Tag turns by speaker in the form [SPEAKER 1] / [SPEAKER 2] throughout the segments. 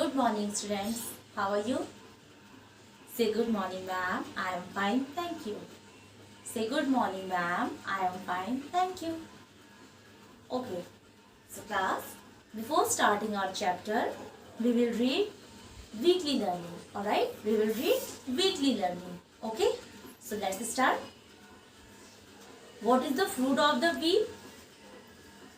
[SPEAKER 1] Good morning, students. How are you? Say good morning, ma'am. I am fine, thank you. Say good morning, ma'am. I am fine, thank you. Okay. So, class, before starting our chapter, we will read weekly learning. Alright? We will read weekly learning. Okay? So, let's start. What is the fruit of the week?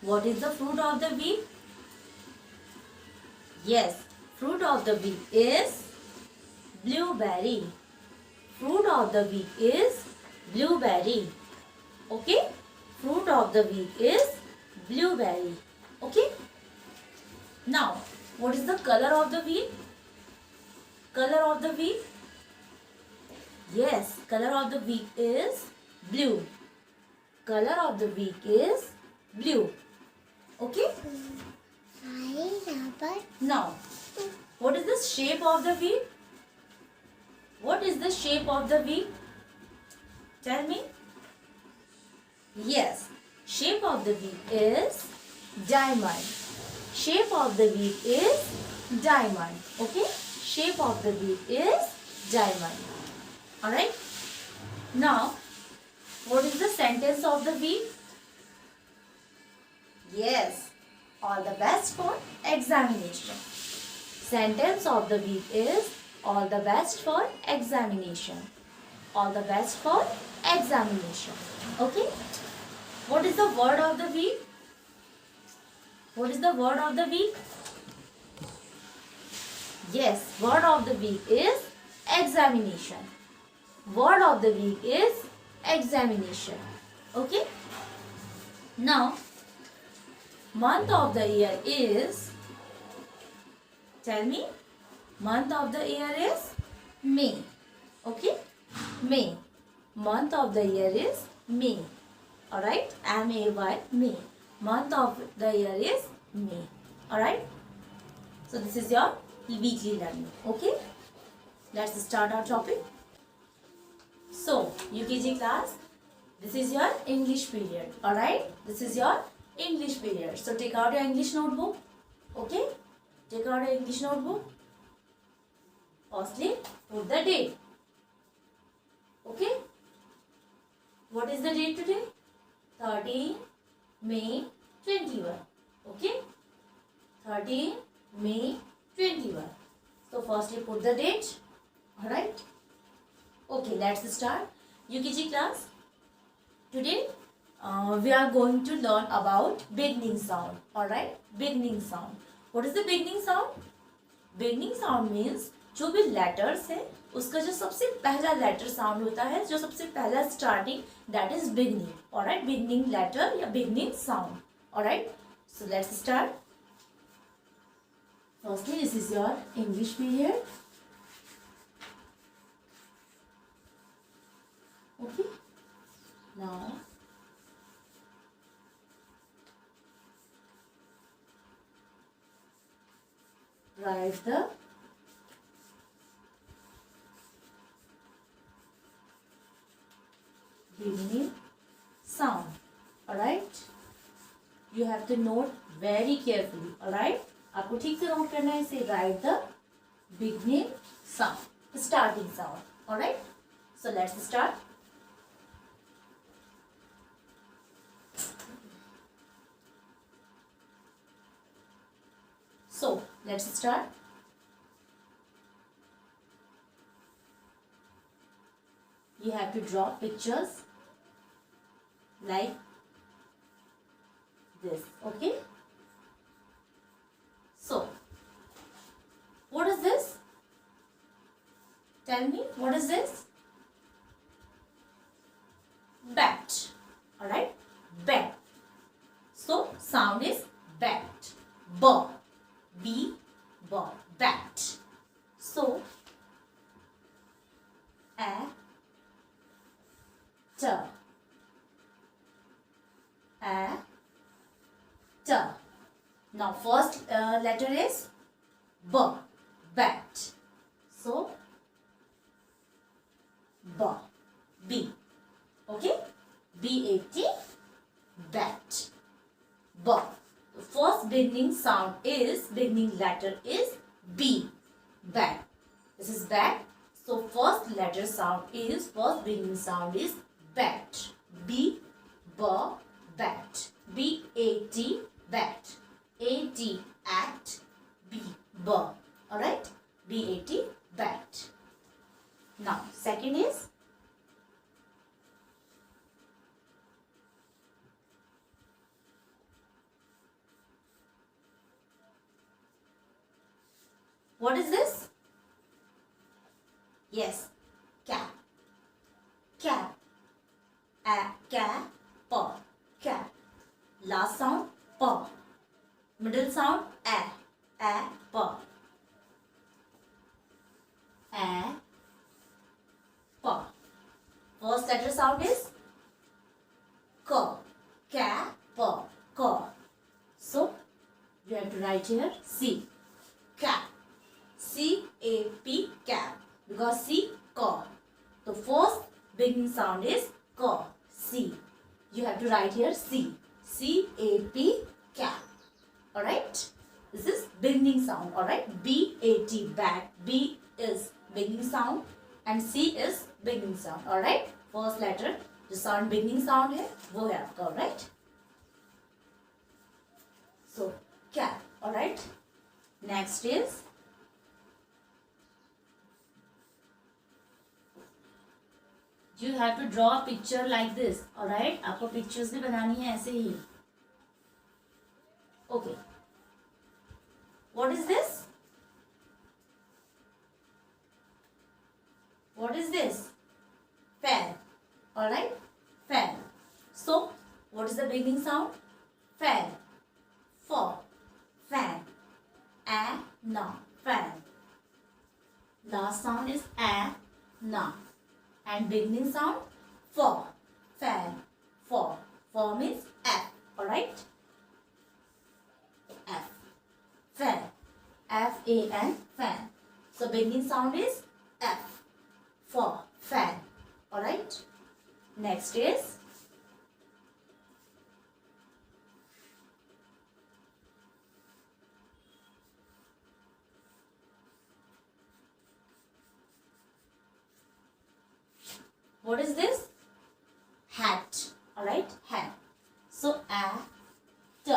[SPEAKER 1] What is the fruit of the week? Yes, fruit of the week is blueberry. Fruit of the week is blueberry. Okay? Fruit of the week is blueberry. Okay? Now, what is the color of the week? Color of the week? Yes, color of the week is blue. Color of the week is blue. Okay? Now, what is the shape of the week? What is the shape of the week? Tell me. Yes, shape of the week is diamond. Shape of the week is diamond. Okay? Shape of the week is diamond. Alright? Now, what is the sentence of the week? Yes, all the best for examination. Sentence of the week is all the best for examination. All the best for examination. Okay? What is the word of the week? What is the word of the week? Yes, word of the week is examination. Word of the week is examination. Okay? Now, month of the year is, tell me, month of the year is May. Okay? May. Month of the year is May. Alright? M-A-Y, May. Month of the year is May. Alright? So this is your weekly learning. Okay? Let's start our topic. So, UKG class, this is your English period. Alright? This is your English period. So take out your English notebook. Okay? Take out your English notebook. Firstly, put the date. Okay? What is the date today? 13 May 21. Okay? 13 May 21. So firstly put the date. Alright? Okay, let's start. UKG class. Today we are going to learn about beginning sound. Alright? Beginning sound. What is the beginning sound? Beginning sound means जो भी letters है उसका जो सबसे पहला letter sound होता है, जो सबसे पहला starting, that is beginning. Alright? Beginning letter या beginning sound. Alright? So let's start. Firstly this is your English period. Okay, now write the beginning sound. Alright? You have to note very carefully. Alright? आपको ठीक से note करना है. इसे write the beginning sound, the starting sound. Alright? So let's start. So let's start. You have to draw pictures like this. Okay? So, what is this? Tell me, what is this? Bat. Alright? Bat. So, sound is bat. B. B. B. Bat. So, a. T. A. T. Now first letter is B. Bat. So B. B. Okay? B-A-T. Bat. B. The first beginning sound is, beginning letter is B. bat. So first beginning sound is bat. B, b, bat. B-A-T, bat. A-T, at. B, b. Alright? B-A-T, bat. Now second is what is this? Yes, cap. Cap. A, cap, p. Cap. Last sound, p. Middle sound, a. A, p. A, p. First letter sound is k. Cap, p. K. So, you have to write here C. Cap. C-A-P, cap. Because C, K. The first beginning sound is K. C. You have to write here C. C-A-P, cap. Alright? This is beginning sound. Alright? B-A-T, bat. B is beginning sound and C is beginning sound. Alright? First letter जो sound beginning sound है वो है आपका. Alright? So, cap. Alright? Next is you have to draw a picture like this. Alright? आपको pictures भी बनानी है ऐसे ही. Okay. What is this? What is this? Fan. Alright? Fan. So, what is the beginning sound? Fan. For. Fan. A, na. Fan. Last sound is a, na. And beginning sound for. Fan. For. For means F. Alright? F. Fan. F-A-N. Fan. So beginning sound is F. For. Fan. Alright? Next is what is this? Hat. Alright? Hat. So, t.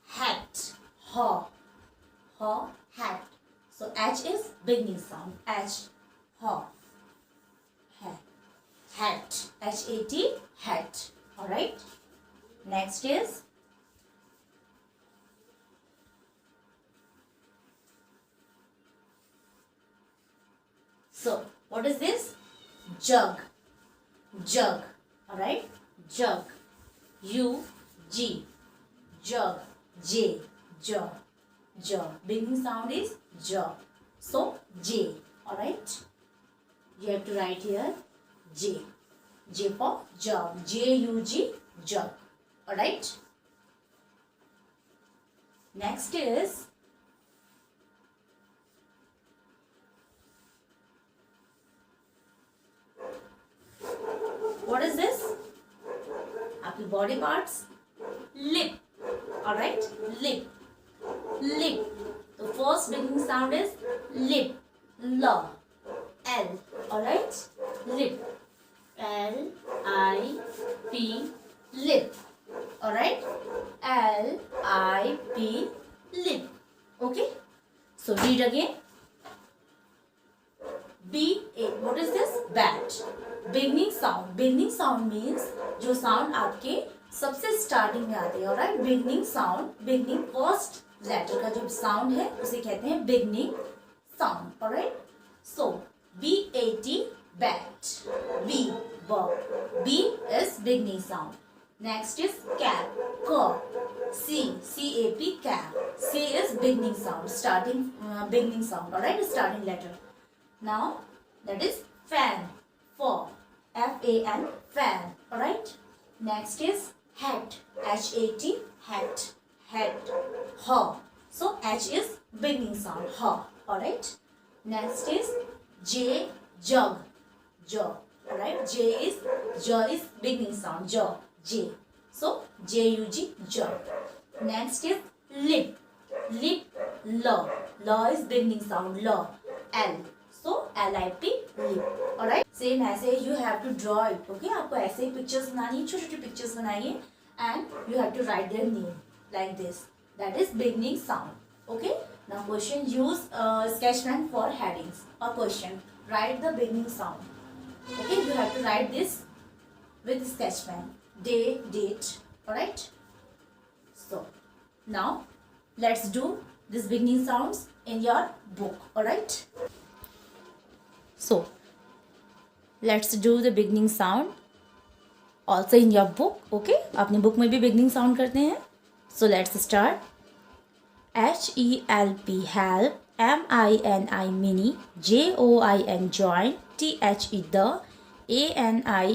[SPEAKER 1] Hat. Ha. Ha. Hat. So, H is beginning sound. H. Ha. Hat. Hat. H-A-T. Hat. Alright? Next is so, what is this? Jug. Jug. Alright? Jug. U-G. Jug. J. Jug. Jug. Beginning sound is jug. So, J. Alright? You have to write here J. J for jug. J-U-G. Jug. Alright? Next is what is this? आपकी body parts. Lip. Alright? Lip. Lip. The first beginning sound is lip. L. L. Alright? Lip. L-I-P. Lip. Alright? L-I-P. Lip. Okay? So read again. B-A. What is this? Bat. Beginning sound. Beginning sound means जो sound आपके सबसे starting में आते हैं. Alright? Beginning sound. Beginning first letter का जो sound है उसे कहते हैं beginning sound. Alright? So B-A-T. Bat. B. B. B is beginning sound. Next is cap. K. C. C-A-P. Cap. C is beginning sound. Starting beginning sound. Alright? Starting letter. Now that is fan. For. F-A-N. Fan. Alright? Next is hat. H-A-T. Hat. Hat. Ha. So H is beginning sound. Ha. Alright? Next is J. Jug. Jug. Alright? J is beginning sound. Jug. J. So J-U-G. Jug. Next is lip. Lip. L. L is beginning sound. L. L. So LIP leap. Alright. Same ऐसे you have to draw it. Okay. आपको ऐसे ही pictures बनानी है, छोटी छोटी pictures बनाइए and you have to write their name like this. That is beginning sound. Okay. Now question, use sketchpen for headings. Or question, write the beginning sound. Okay. You have to write this with sketchpen. Day, date. Alright. So now let's do this beginning sounds in your book. Alright. So let's do the beginning sound also in your book. Okay. अपनी book में भी beginning sound करते हैं. So let's start. HELP help, MINI mini, JOIN join, THE the,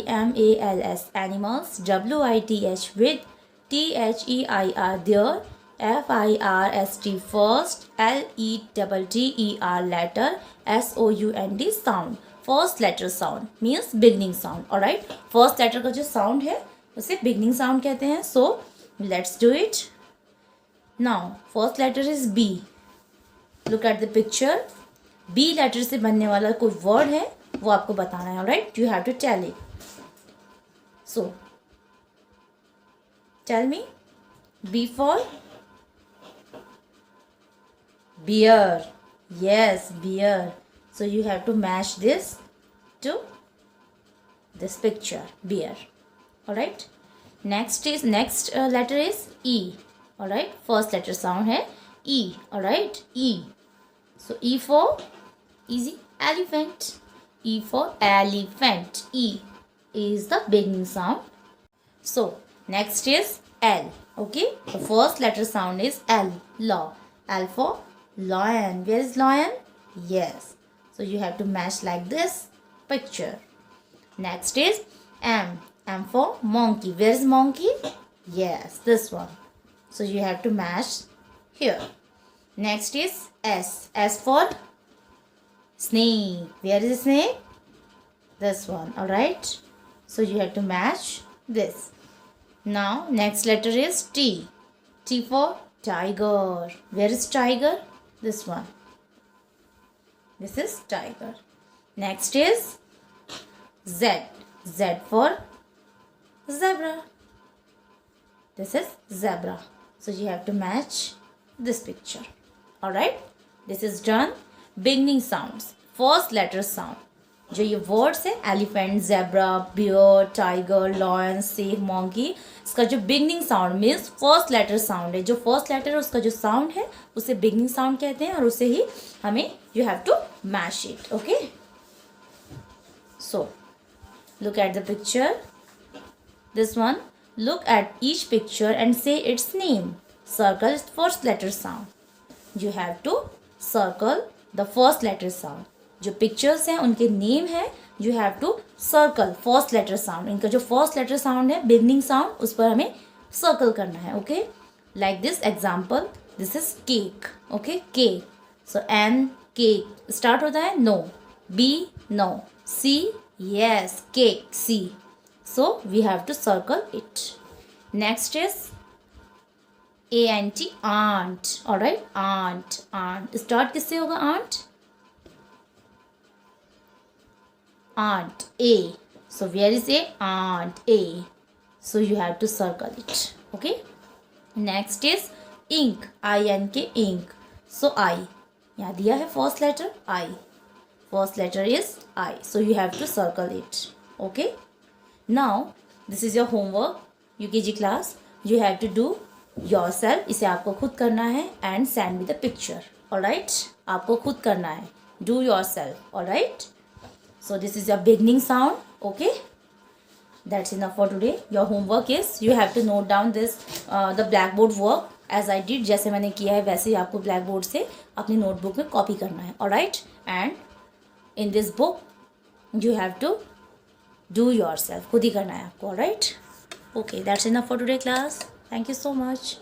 [SPEAKER 1] ANIMALS animals, WITH with, THEIR there, FIRST first, LETTER letter, SOUND sound. First letter sound means beginning sound. Alright. First letter का जो sound है उसे beginning sound कहते हैं. So let's do it. Now first letter is B. Look at the picture. B letter से बनने वाला कोई word है वो आपको बताना है. Alright. You have to tell it. So tell me. B for beer. Yes, beer. So you have to match this to this picture, beer. Alright. Next letter is E. Alright. First letter sound है E. Alright. E. So E for easy, elephant. E for elephant. E is the beginning sound. So next is L. Okay. The first letter sound is L. Law. L for lion. Where is lion? Yes. So you have to match like this picture. Next is M. M for monkey. Where is monkey? Yes, this one. So you have to match here. Next is S. S for snake. Where is snake? This one. Alright. So you have to match this. Now next letter is T. T for tiger. Where is tiger? This one. This is tiger. Next is Z. Z for zebra. This is zebra. So you have to match this picture. Alright. This is done. Beginning sounds. First letter sound. जो ये words है elephant, zebra, bear, tiger, lion, safe, monkey, इसका जो beginning sound means first letter sound है. जो first letter है उसका जो साउंड है उसे बिगनिंग साउंड कहते हैं और उसे ही हमें you have to mash it. Okay. So look at the picture. This one. Look at each picture and say its name. Circle is first letter sound. You have to circle the first letter sound. जो pictures हैं उनके name है. You have to circle first letter sound. इनका जो first letter sound है beginning sound उस पर हमें सर्कल करना है. Okay. Like this example. This is cake. Okay. Cake. So an cake start होता है no. B no. C yes cake C. So we have to circle it. Next is ANT ant. Alright. Ant. Ant start किससे होगा? Ant. Aunt A. So where is A? Aunt A. So you have to circle it. Okay. Next is ink. INK ink. So I. यहाँ दिया है first letter I. First letter is I. So you have to circle it. Okay. Now this is your homework. UKG class. You have to do yourself. इसे आपको खुद करना है and send me the picture. Alright. आपको खुद करना है. Do yourself. Alright. So this is your beginning sound. Okay. That's enough for today. Your homework is you have to note down this the blackboard work as I did. जैसे मैंने किया है वैसे ही आपको blackboard से अपनी notebook में copy करना है. Alright. And in this book you have to do yourself. खुद ही करना है आपको. Alright. Okay. That's enough for today class. Thank you so much.